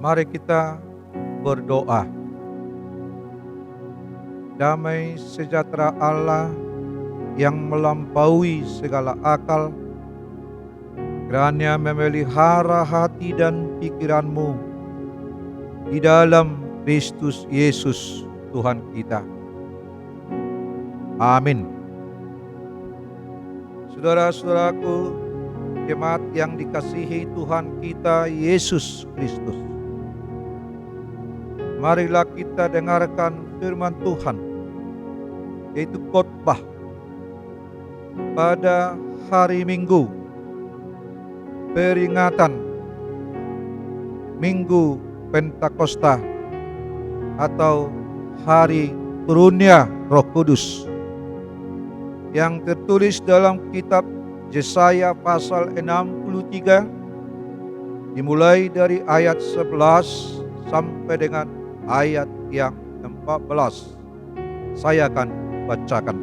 Mari kita berdoa. Damai sejahtera Allah yang melampaui segala akal, kiranya memelihara hati dan pikiranmu di dalam Kristus Yesus Tuhan kita. Amin. Saudara-saudaraku, jemaat yang dikasihi Tuhan kita Yesus Kristus, marilah kita dengarkan firman Tuhan, yaitu khotbah pada hari Minggu, peringatan Minggu Pentakosta atau hari turunnya Roh Kudus, yang tertulis dalam kitab Yesaya pasal 63 dimulai dari ayat 11 sampai dengan ayat yang 14. Saya akan bacakan.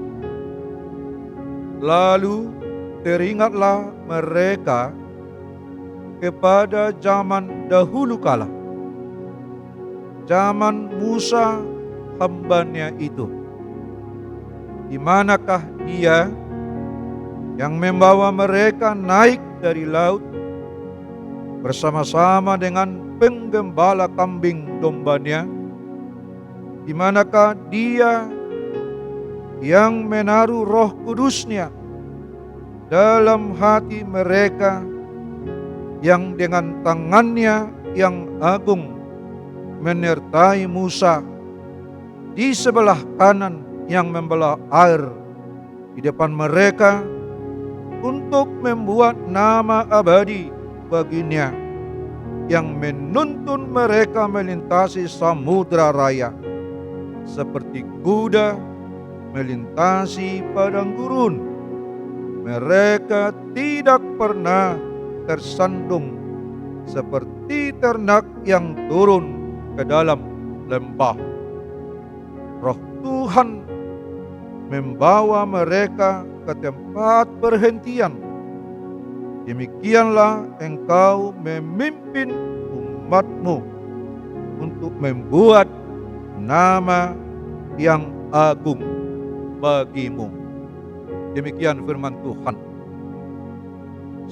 Lalu teringatlah mereka kepada zaman dahulu kala, zaman Musa hambanya itu. Di manakah dia yang membawa mereka naik dari laut bersama-sama dengan penggembala kambing dombanya? Di manakah dia yang menaruh Roh Kudusnya dalam hati mereka, yang dengan tangannya yang agung menyertai Musa di sebelah kanan yang membelah air di depan mereka untuk membuat nama abadi baginya, yang menuntun mereka melintasi samudra raya seperti kuda melintasi padang gurun. Mereka tidak pernah tersandung seperti ternak yang turun ke dalam lembah. Roh Tuhan membawa mereka ke tempat perhentian. Demikianlah engkau memimpin umatmu untuk membuat nama yang agung bagimu. Demikian firman Tuhan.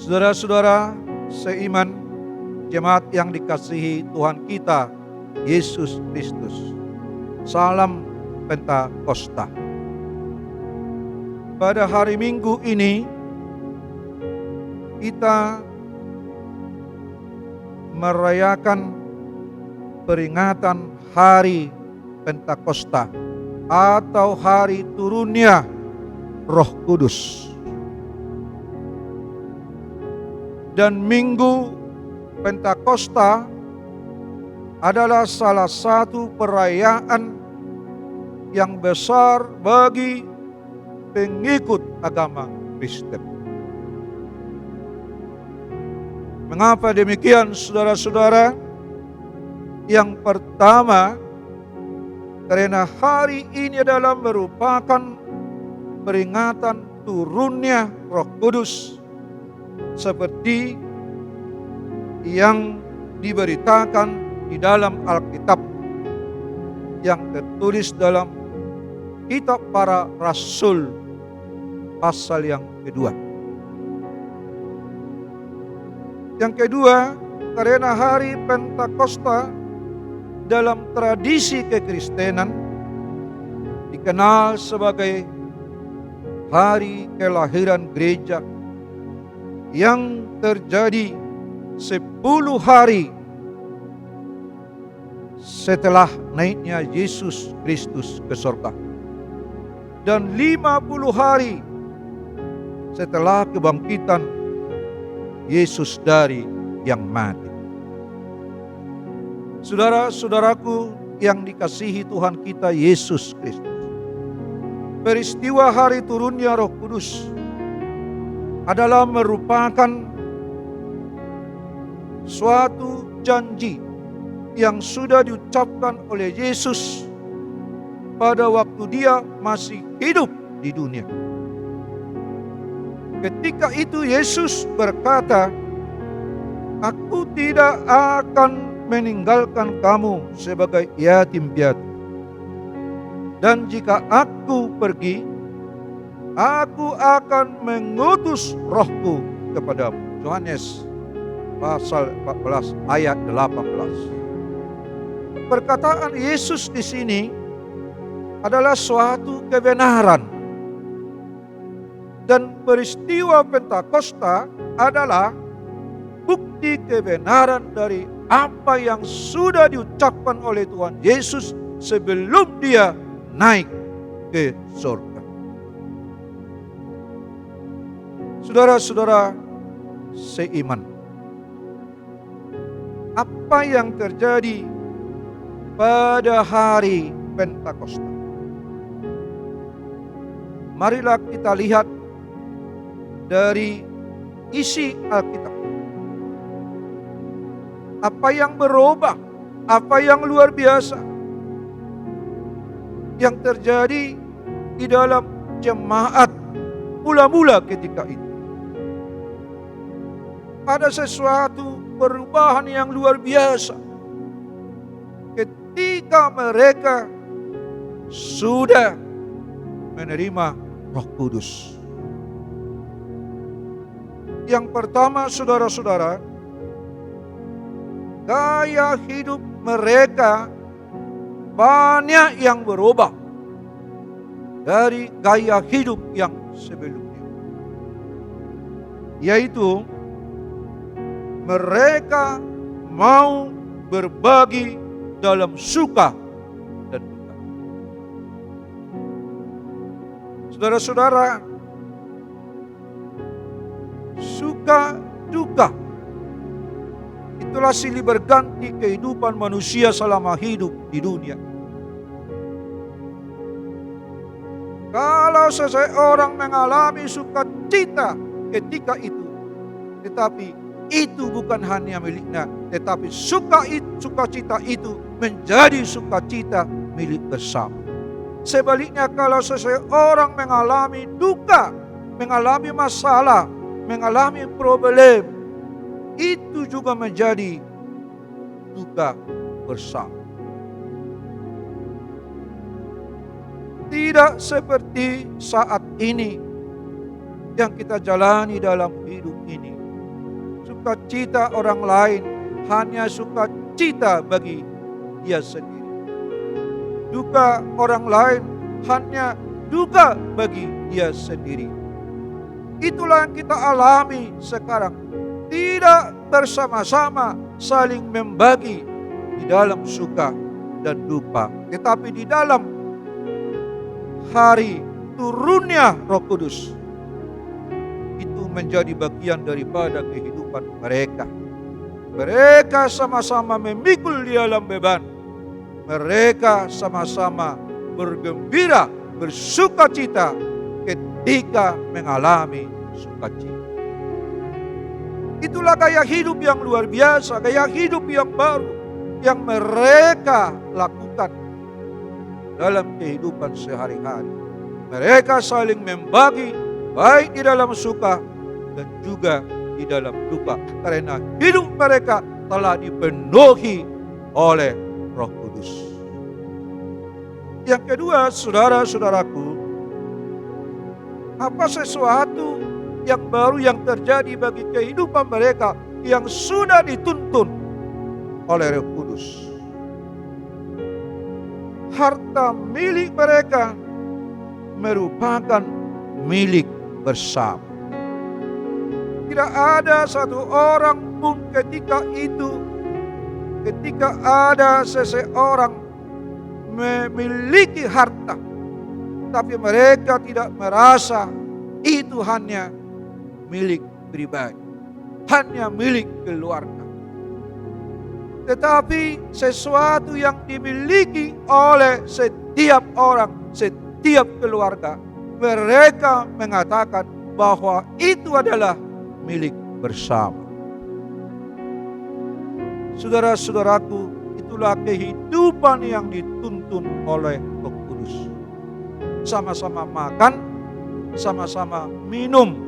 Saudara-saudara seiman, jemaat yang dikasihi Tuhan kita Yesus Kristus, salam Pentakosta. Pada hari Minggu ini kita merayakan peringatan hari Pentakosta atau hari turunnya Roh Kudus. Dan Minggu Pentakosta adalah salah satu perayaan yang besar bagi pengikut agama Kristen. Mengapa demikian, saudara-saudara? Yang pertama, karena hari ini adalah merupakan peringatan turunnya Roh Kudus seperti yang diberitakan di dalam Alkitab, yang tertulis dalam kitab para rasul pasal yang kedua. Yang kedua, karena hari Pentakosta dalam tradisi kekristenan dikenal sebagai hari kelahiran gereja yang terjadi 10 hari setelah naiknya Yesus Kristus ke surga, dan 50 hari setelah kebangkitan Yesus dari yang mati. Saudara-saudaraku yang dikasihi Tuhan kita Yesus Kristus, peristiwa hari turunnya Roh Kudus adalah merupakan suatu janji yang sudah diucapkan oleh Yesus pada waktu dia masih hidup di dunia. Ketika itu Yesus berkata, "Aku tidak akan meninggalkan kamu sebagai yatim piatu. Dan jika aku pergi, aku akan mengutus rohku kepadamu. Yohanes pasal 14 ayat 18. Perkataan Yesus di sini adalah suatu kebenaran. Dan peristiwa Pentakosta adalah bukti kebenaran dari apa yang sudah diucapkan oleh Tuhan Yesus sebelum dia naik ke surga. Saudara-saudara seiman, apa yang terjadi pada hari Pentakosta? Marilah kita lihat dari isi Alkitab. Apa yang berubah, apa yang luar biasa yang terjadi di dalam jemaat mula-mula ketika itu. Ada sesuatu perubahan yang luar biasa ketika mereka sudah menerima Roh Kudus. Yang pertama, saudara-saudara, gaya hidup mereka banyak yang berubah dari gaya hidup yang sebelumnya. Yaitu mereka mau berbagi dalam suka dan duka. Saudara-saudara, suka duka itulah silih berganti kehidupan manusia selama hidup di dunia. Kalau seseorang mengalami sukacita ketika itu, tetapi itu bukan hanya miliknya, tetapi sukacita itu menjadi sukacita milik bersama. Sebaliknya, kalau seseorang mengalami duka, mengalami masalah, mengalami problem, itu juga menjadi duka bersama. Tidak seperti saat ini yang kita jalani dalam hidup ini. Sukacita orang lain hanya sukacita bagi dia sendiri. Duka orang lain hanya duka bagi dia sendiri. Itulah yang kita alami sekarang. Tidak bersama-sama saling membagi di dalam suka dan duka, tetapi di dalam hari turunnya Roh Kudus, itu menjadi bagian daripada kehidupan mereka. Mereka sama-sama memikul di dalam beban. Mereka sama-sama bergembira, bersukacita ketika mengalami sukacita. Itulah gaya hidup yang luar biasa, gaya hidup yang baru yang mereka lakukan dalam kehidupan sehari-hari. Mereka saling membagi baik di dalam suka dan juga di dalam duka, karena hidup mereka telah dipenuhi oleh Roh Kudus. Yang kedua, saudara-saudaraku, apa sesuatu yang baru yang terjadi bagi kehidupan mereka yang sudah dituntun oleh Roh Kudus? Harta milik mereka merupakan milik bersama. Tidak ada satu orang pun ketika ada seseorang memiliki harta, tapi mereka tidak merasa itu hanya milik pribadi, hanya milik keluarga. Tetapi sesuatu yang dimiliki oleh setiap orang, setiap keluarga, mereka mengatakan bahwa itu adalah milik bersama. Saudara-saudaraku, itulah kehidupan yang dituntun oleh Roh Kudus. Sama-sama makan, sama-sama minum,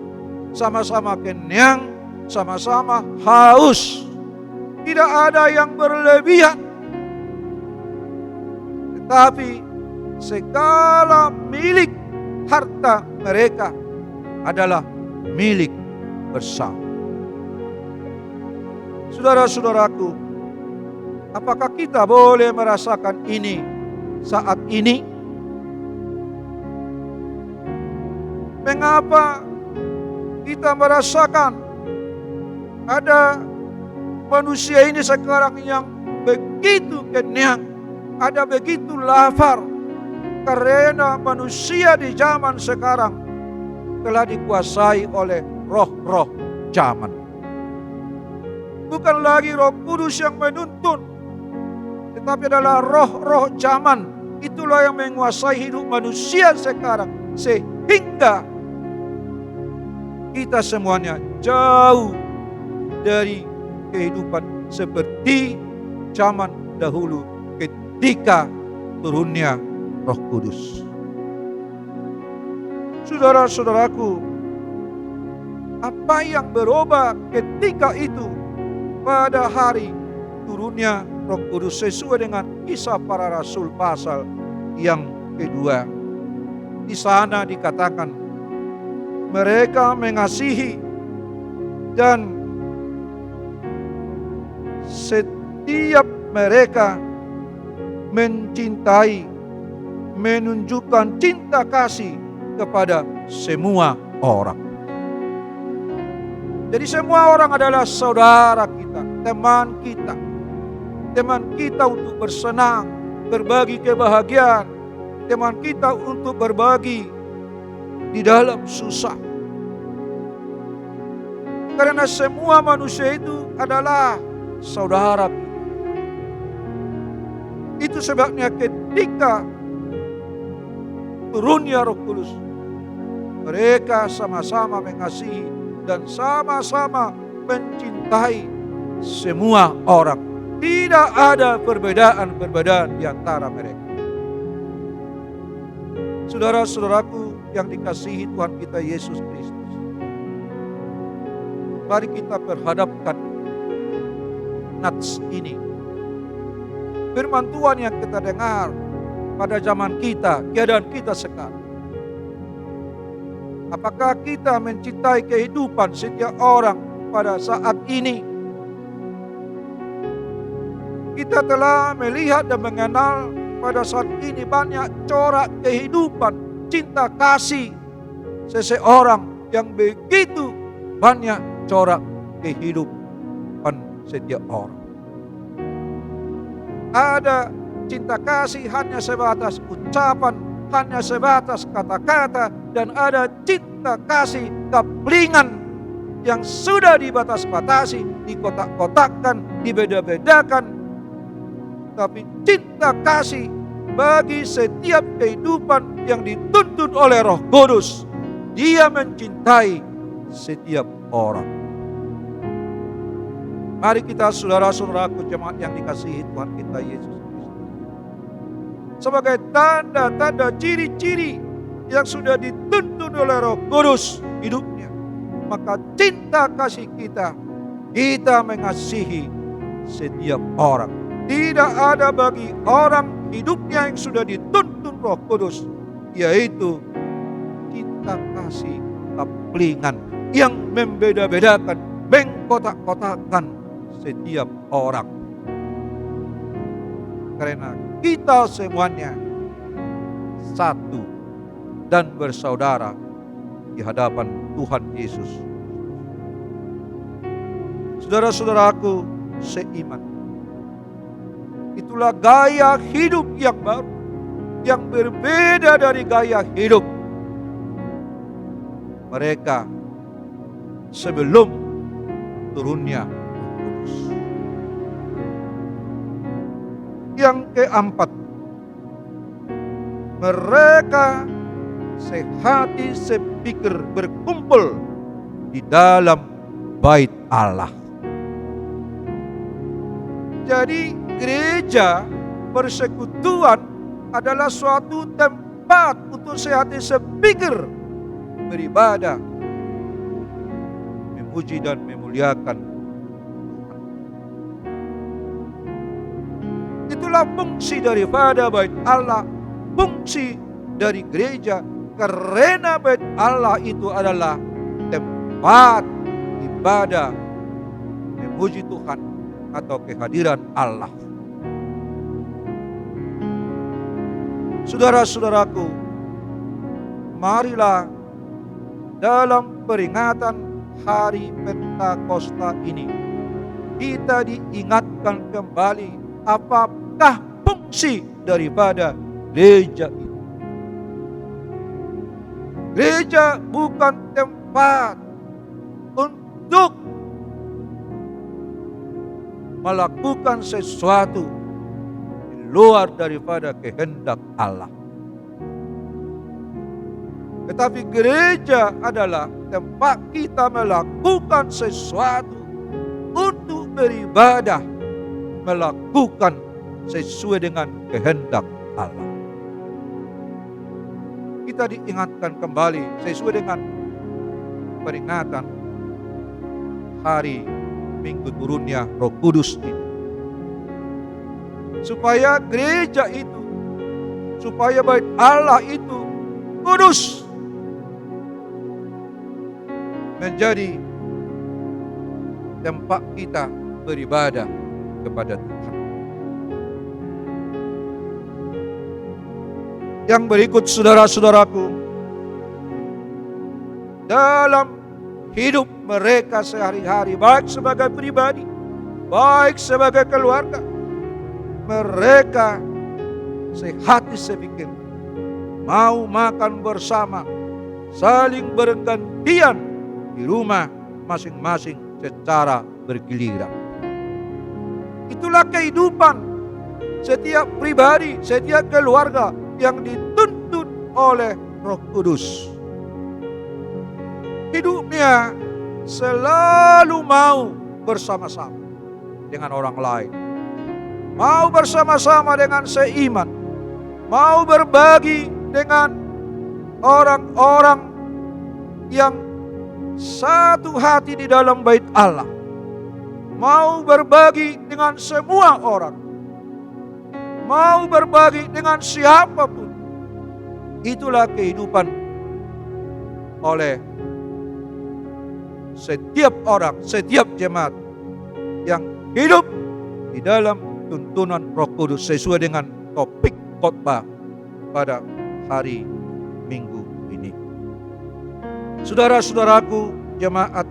sama-sama kenyang, sama-sama haus. Tidak ada yang berlebihan. Tetapi segala milik harta mereka adalah milik bersama. Saudara-saudaraku, apakah kita boleh merasakan ini saat ini? Mengapa kita merasakan ada manusia ini sekarang yang begitu kenyang, ada begitu lapar? Karena manusia di zaman sekarang telah dikuasai oleh roh-roh zaman. Bukan lagi Roh Kudus yang menuntun, tetapi adalah roh-roh zaman. Itulah yang menguasai hidup manusia sekarang. Sehingga kita semuanya jauh dari kehidupan seperti zaman dahulu ketika turunnya Roh Kudus. Saudara-saudaraku, apa yang berubah ketika itu pada hari turunnya Roh Kudus sesuai dengan Kisah Para Rasul pasal yang kedua. Di sana dikatakan mereka mengasihi dan setiap mereka mencintai, menunjukkan cinta kasih kepada semua orang. Jadi semua orang adalah saudara kita, teman kita. Teman kita untuk bersenang, berbagi kebahagiaan. Teman kita untuk berbagi di dalam susah. Karena semua manusia itu adalah saudara kita. Itu sebabnya ketika turunnya Roh Kudus, mereka sama-sama mengasihi dan sama-sama mencintai semua orang. Tidak ada perbedaan-perbedaan di antara mereka. Saudara-saudaraku yang dikasihi Tuhan kita Yesus Kristus, mari kita perhadapkan nats ini. Firman Tuhan yang kita dengar pada zaman kita, keadaan kita sekarang. Apakah kita mencintai kehidupan setiap orang pada saat ini? Kita telah melihat dan mengenal pada saat ini banyak corak kehidupan, cinta kasih seseorang yang begitu banyak corak kehidupan setiap orang. Ada cinta kasih hanya sebatas ucapan, hanya sebatas kata-kata, dan ada cinta kasih kaplingan yang sudah dibatas-batasi, dikotak-kotakkan, dibeda-bedakan. Tapi cinta kasih bagi setiap kehidupan yang dituntun oleh Roh Kudus. Dia mencintai setiap orang. Mari kita saudara-saudaraku jemaat yang dikasihi Tuhan kita Yesus Kristus, sebagai tanda-tanda ciri-ciri yang sudah dituntun oleh Roh Kudus hidupnya, maka cinta kasih kita mengasihi setiap orang. Tidak ada bagi orang hidupnya yang sudah dituntun Roh Kudus, yaitu cinta kasih kaplingan yang membeda-bedakan, mengkotak-kotakkan setiap orang. Karena kita semuanya satu dan bersaudara di hadapan Tuhan Yesus. Saudara-saudaraku seiman, itulah gaya hidup yang baru, yang berbeda dari gaya hidup mereka sebelum turunnya Roh Kudus. Yang keempat, mereka sehati sepikir berkumpul di dalam bait Allah. Jadi gereja persekutuan adalah suatu tempat untuk sehati sepikir beribadah, memuji dan memuliakan Tuhan. itulah fungsi daripada bait Allah, fungsi dari gereja. Karena bait Allah itu adalah tempat ibadah memuji Tuhan atau kehadiran Allah. Saudara-saudaraku, marilah dalam peringatan hari Pentakosta ini kita diingatkan kembali apakah fungsi daripada gereja itu. Gereja bukan tempat untuk melakukan sesuatu di luar daripada kehendak Allah. Tetapi gereja adalah tempat kita melakukan sesuatu untuk beribadah, melakukan sesuai dengan kehendak Allah. Kita diingatkan kembali sesuai dengan peringatan hari Minggu turunnya Roh Kudus ini. Supaya gereja itu, supaya bait Allah itu kudus, menjadi tempat kita beribadah kepada Tuhan. Yang berikut, saudara-saudaraku, dalam hidup mereka sehari-hari, baik sebagai pribadi, baik sebagai keluarga, mereka sehati sepikir mau makan bersama, saling bergantian di rumah masing-masing secara bergiliran. Itulah kehidupan setiap pribadi, setiap keluarga yang dituntun oleh Roh Kudus. Hidupnya selalu mau bersama-sama dengan orang lain, mau bersama-sama dengan seiman, mau berbagi dengan orang-orang yang satu hati di dalam bait Allah, mau berbagi dengan semua orang, mau berbagi dengan siapapun. Itulah kehidupan oleh setiap orang, setiap jemaat yang hidup di dalam tuntunan Roh Kudus sesuai dengan topik khotbah pada hari Minggu ini. Saudara-saudaraku, jemaat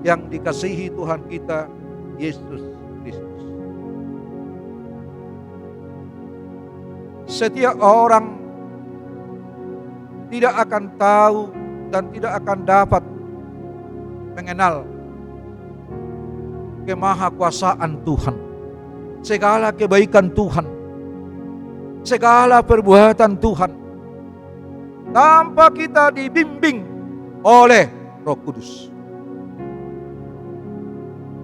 yang dikasihi Tuhan kita Yesus Kristus, setiap orang tidak akan tahu dan tidak akan dapat mengenal kemahakuasaan Tuhan, segala kebaikan Tuhan, segala perbuatan Tuhan, tanpa kita dibimbing oleh Roh Kudus.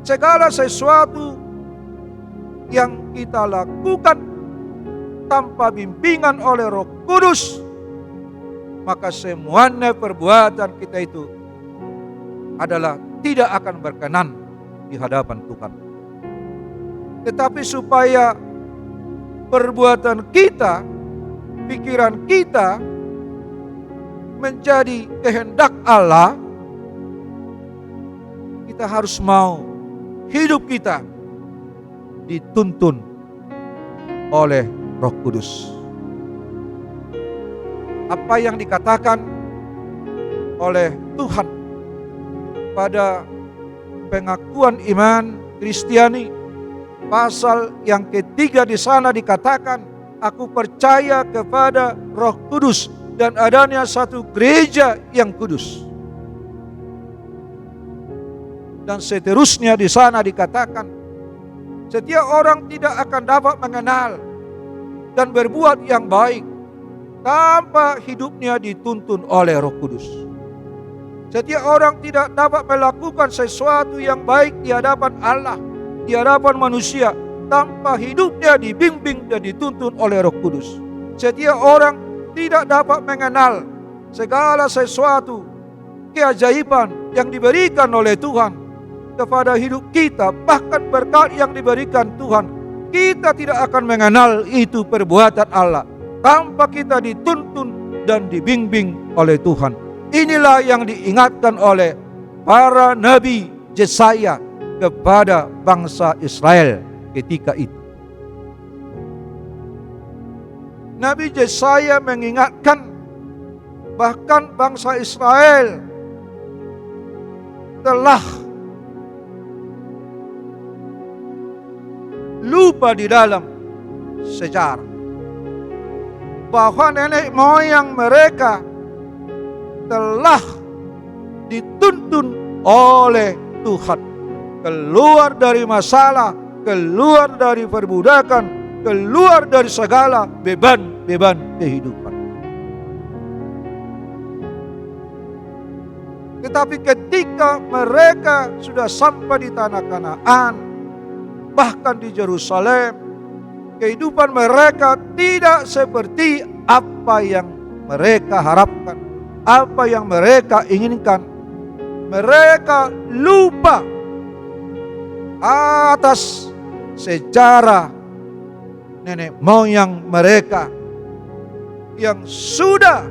Segala sesuatu yang kita lakukan tanpa bimbingan oleh Roh Kudus, maka semuanya perbuatan kita itu adalah tidak akan berkenan di hadapan Tuhan. Tetapi supaya perbuatan kita, pikiran kita menjadi kehendak Allah, kita harus mau hidup kita dituntun oleh Roh Kudus. Apa yang dikatakan oleh Tuhan pada pengakuan iman Kristiani pasal yang ketiga, di sana dikatakan, aku percaya kepada Roh Kudus dan adanya satu gereja yang kudus. Dan seterusnya di sana dikatakan, setiap orang tidak akan dapat mengenal dan berbuat yang baik tanpa hidupnya dituntun oleh Roh Kudus. Setiap orang tidak dapat melakukan sesuatu yang baik di hadapan Allah, di hadapan manusia, tanpa hidupnya dibimbing dan dituntun oleh Roh Kudus. Setiap orang tidak dapat mengenal segala sesuatu keajaiban yang diberikan oleh Tuhan kepada hidup kita, bahkan berkat yang diberikan Tuhan, kita tidak akan mengenal itu perbuatan Allah tanpa kita dituntun dan dibimbing oleh Tuhan. Inilah yang diingatkan oleh para nabi Yesaya kepada bangsa Israel ketika itu. Nabi Yesaya mengingatkan bahkan bangsa Israel telah lupa di dalam sejarah bahwa nenek moyang mereka telah dituntun oleh Tuhan keluar dari masalah, keluar dari perbudakan, keluar dari segala beban-beban kehidupan. Tetapi ketika mereka sudah sampai di tanah Kanaan, bahkan di Yerusalem, kehidupan mereka tidak seperti apa yang mereka harapkan, apa yang mereka inginkan. Mereka lupa atas sejarah nenek moyang mereka yang sudah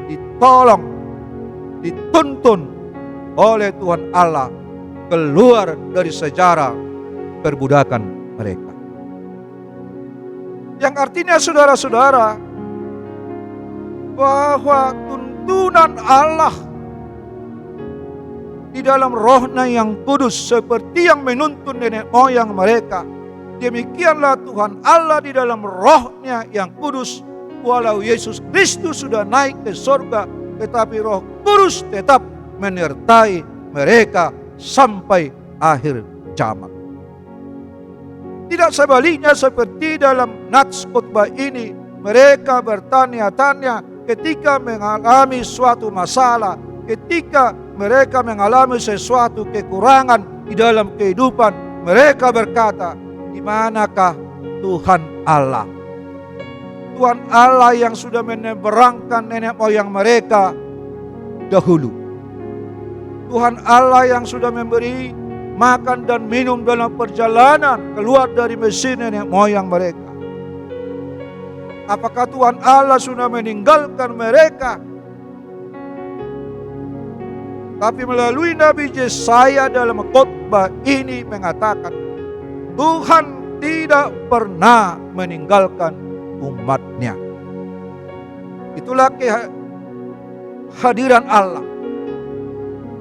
ditolong, dituntun oleh Tuhan Allah keluar dari sejarah perbudakan mereka. Yang artinya saudara-saudara, bahwa tuntunan Allah di dalam rohnya yang kudus seperti yang menuntun nenek moyang mereka, demikianlah Tuhan Allah di dalam rohnya yang kudus. Walau Yesus Kristus sudah naik ke surga, tetapi Roh Kudus tetap menyertai mereka sampai akhir zaman. Tidak sebaliknya seperti dalam nats khotbah ini, mereka bertanya-tanya ketika mengalami suatu masalah, ketika mereka mengalami sesuatu kekurangan di dalam kehidupan, mereka berkata, di manakah Tuhan Allah? Tuhan Allah yang sudah meneberangkan nenek moyang mereka dahulu. Tuhan Allah yang sudah memberi makan dan minum dalam perjalanan keluar dari Mesir nenek moyang mereka. Apakah Tuhan Allah sudah meninggalkan mereka? Tapi melalui Nabi Yesaya dalam khotbah ini mengatakan, Tuhan tidak pernah meninggalkan umatnya. Itulah kehadiran Allah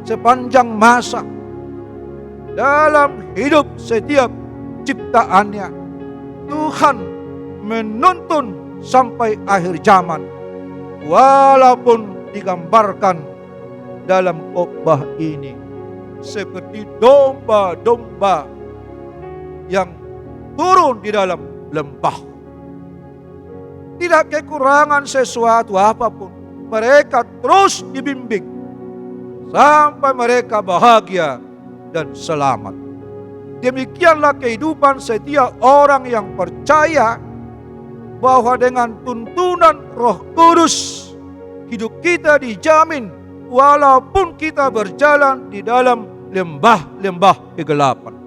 sepanjang masa dalam hidup setiap ciptaannya. Tuhan menuntun sampai akhir zaman, walaupun digambarkan dalam khotbah ini seperti domba-domba yang turun di dalam lembah. Tidak kekurangan sesuatu apapun, mereka terus dibimbing sampai mereka bahagia dan selamat. Demikianlah kehidupan setiap orang yang percaya bahwa dengan tuntunan Roh Kudus hidup kita dijamin walaupun kita berjalan di dalam lembah-lembah kegelapan.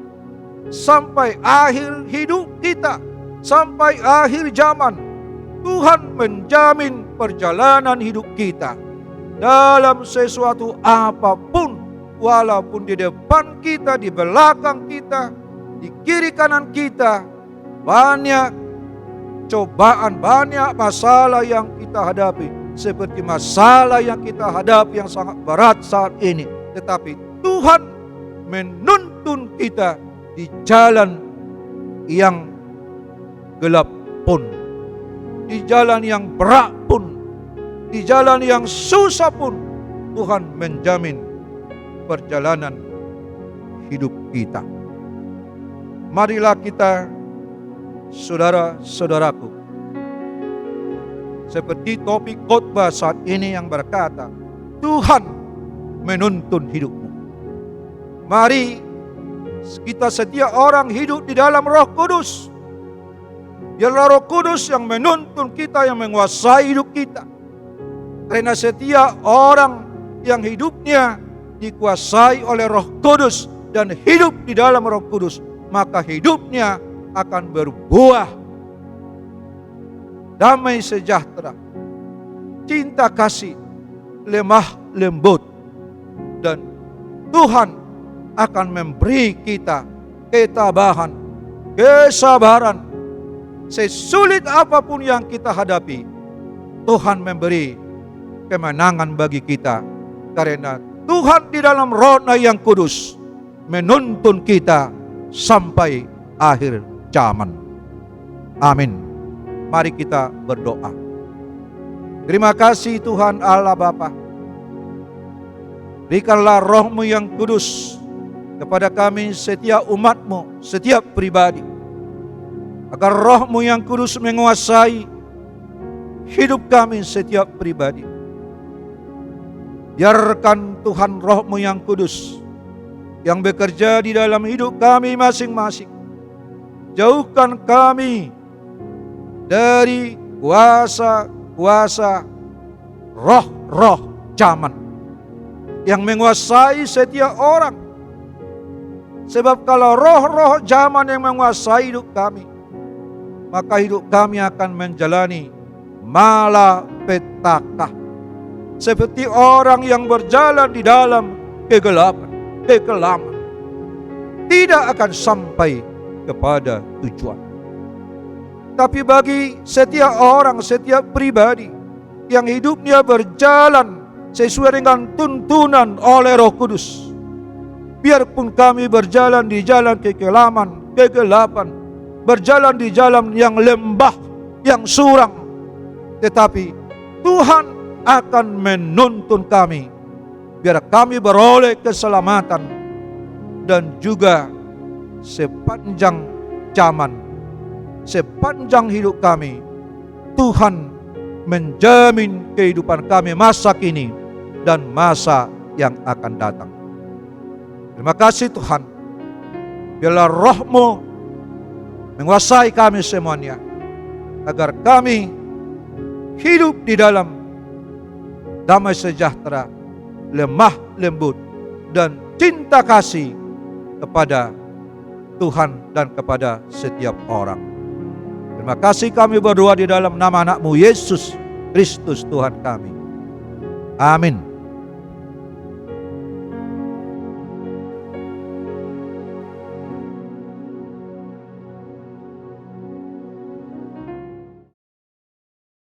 Sampai akhir hidup kita, sampai akhir zaman, Tuhan menjamin perjalanan hidup kita dalam sesuatu apapun, walaupun di depan kita, di belakang kita, di kiri kanan kita, banyak cobaan, banyak masalah yang kita hadapi. Seperti masalah yang kita hadapi yang sangat berat saat ini. Tetapi Tuhan menuntun kita di jalan yang gelap pun, di jalan yang berat pun, di jalan yang susah pun, Tuhan menjamin perjalanan hidup kita. Marilah kita, saudara-saudaraku, seperti topik khotbah saat ini yang berkata, Tuhan menuntun hidupmu. Mari kita setiap orang hidup di dalam Roh Kudus. Biarlah Roh Kudus yang menuntun kita, yang menguasai hidup kita. Karena setiap orang yang hidupnya dikuasai oleh Roh Kudus dan hidup di dalam Roh Kudus, maka hidupnya akan berbuah damai sejahtera, cinta kasih, lemah lembut, dan Tuhan akan memberi kita ketabahan, kesabaran. Sesulit apapun yang kita hadapi, Tuhan memberi kemenangan bagi kita, karena Tuhan di dalam Roh-Nya yang kudus menuntun kita sampai akhir zaman. Amin. Mari kita berdoa. Terima kasih Tuhan Allah Bapa. Berikanlah Roh-Mu yang kudus kepada kami setiap umat-Mu, setiap pribadi, agar Roh-Mu yang kudus menguasai hidup kami setiap pribadi. Biarkan Tuhan Roh-Mu yang kudus yang bekerja di dalam hidup kami masing-masing. Jauhkan kami dari kuasa-kuasa roh-roh zaman yang menguasai setiap orang. Sebab kalau roh-roh zaman yang menguasai hidup kami, maka hidup kami akan menjalani malapetaka, seperti orang yang berjalan di dalam kegelapan, kekelaman, tidak akan sampai kepada tujuan. Tapi bagi setiap orang, setiap pribadi yang hidupnya berjalan sesuai dengan tuntunan oleh Roh Kudus, biarpun kami berjalan di jalan kekelaman, kegelapan, berjalan di jalan yang lembah, yang suram, tetapi Tuhan akan menuntun kami, biar kami beroleh keselamatan. Dan juga sepanjang zaman, sepanjang hidup kami, Tuhan menjamin kehidupan kami masa kini dan masa yang akan datang. Terima kasih Tuhan. Biarlah Roh-Mu menguasai kami semuanya, agar kami hidup di dalam damai sejahtera, lemah lembut, dan cinta kasih kepada Tuhan dan kepada setiap orang. Terima kasih kami berdoa di dalam nama anak-Mu Yesus Kristus Tuhan kami. Amin.